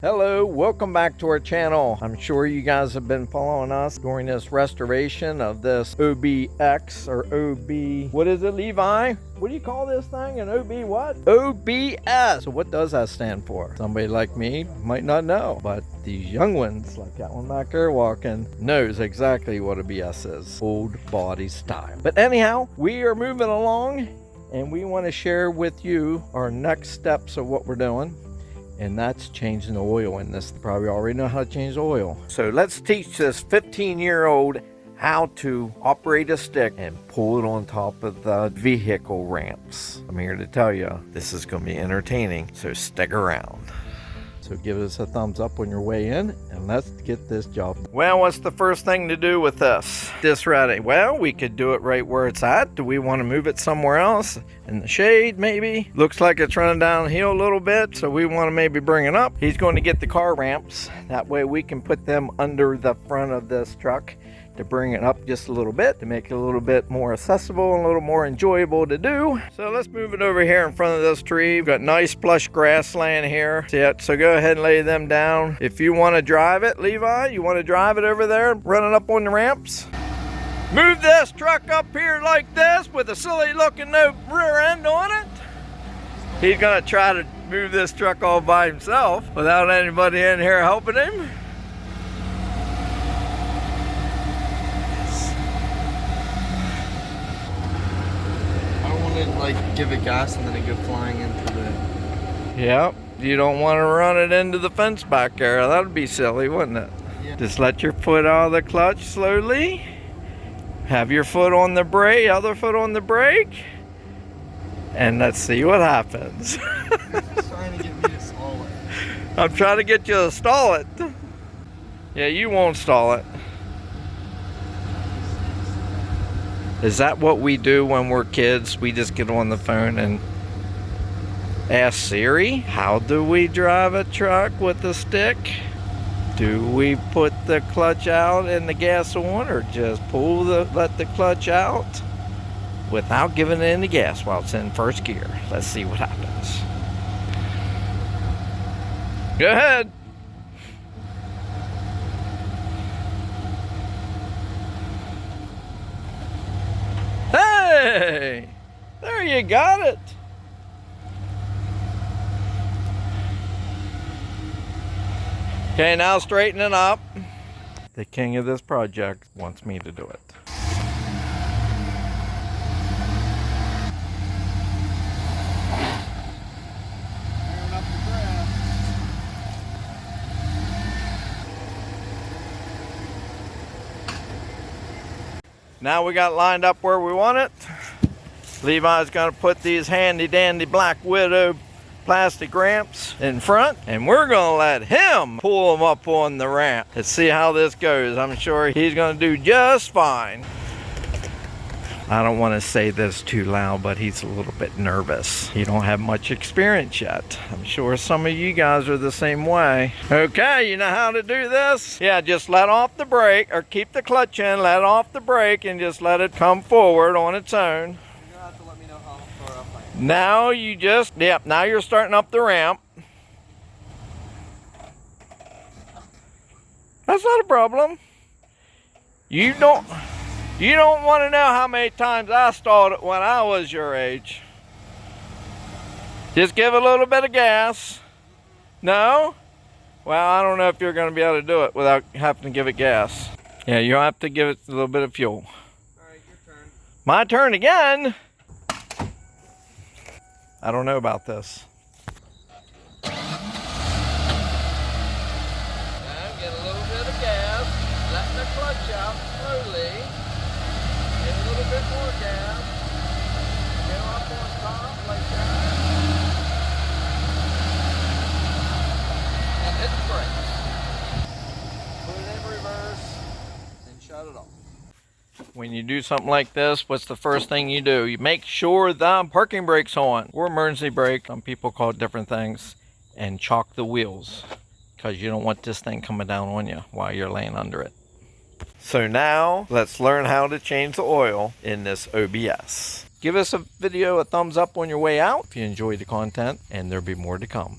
Hello, welcome back to our channel. I'm sure you guys have been following us during this restoration of this OBX or OB, what is it, Levi? What do you call this thing? An OB what? OBS. So what does that stand for? Somebody like me might not know, but these young ones, like that one back there walking, knows exactly what a BS is. Old body style. But anyhow, we are moving along and we want to share with you our next steps of what we're doing. And that's changing the oil in this. You probably already know how to change the oil. So let's teach this 15-year-old how to operate a stick and pull it on top of the vehicle ramps. I'm here to tell you, this is going to be entertaining, so stick around. So give us a thumbs up on your way in, and let's get this job. Well, what's the first thing to do with this ready? Well, we could do it right where it's at. Do we want to move it somewhere else? In the shade, maybe? Looks like it's running downhill a little bit, so we want to maybe bring it up. He's going to get the car ramps. That way we can put them under the front of this truck to bring it up just a little bit, to make it a little bit more accessible and a little more enjoyable to do. So let's move it over here in front of this tree. We've got nice plush grassland here. See it? So go ahead and lay them down. If you want to drive it, Levi, you want to drive it over there, run it up on the ramps. Move this truck up here like this with a silly looking no rear end on it. He's gonna try to move this truck all by himself without anybody in here helping him. Like give it gas and then it go flying into the... Yep, you don't want to run it into the fence back there. That would be silly, wouldn't it? Yeah. Just let your foot out of the clutch slowly. Have your foot on the brake, other foot on the brake. And let's see what happens. He's trying to get me to stall it. I'm trying to get you to stall it. Yeah, you won't stall it. Is that what we do when we're kids? We just get on the phone and ask Siri, how do we drive a truck with a stick? Do we put the clutch out and the gas on, or just let the clutch out without giving it any gas while it's in first gear? Let's see what happens. Go ahead. Hey, there you got it. Okay, now straighten it up. The king of this project wants me to do it. Now we got lined up where we want it. Levi's gonna put these handy dandy Black Widow plastic ramps in front, and we're gonna let him pull them up on the ramp. Let's see how this goes. I'm sure he's gonna do just fine. I don't want to say this too loud, but he's a little bit nervous. He don't have much experience yet. I'm sure some of you guys are the same way. Okay, you know how to do this? Yeah, just let off the brake, or keep the clutch in, let off the brake, and just let it come forward on its own. You're gonna have to let me know how far up I am. Now you just, yep, now you're starting up the ramp. That's not a problem. You don't want to know how many times I stalled it when I was your age. Just give it a little bit of gas. No? Well, I don't know if you're going to be able to do it without having to give it gas. Yeah, you'll have to give it a little bit of fuel. Alright, your turn. My turn again? I don't know about this. Now get a little bit of gas. Let the clutch out slowly. Get a little bit more gas. Get up on top like that. And hit the brakes. Put it in reverse and shut it off. When you do something like this, what's the first thing you do? You make sure the parking brake's on, or emergency brake. Some people call it different things. And chalk the wheels, because you don't want this thing coming down on you while you're laying under it. So now let's learn how to change the oil in this OBS. Give us a video a thumbs up on your way out if you enjoyed the content, and there'll be more to come.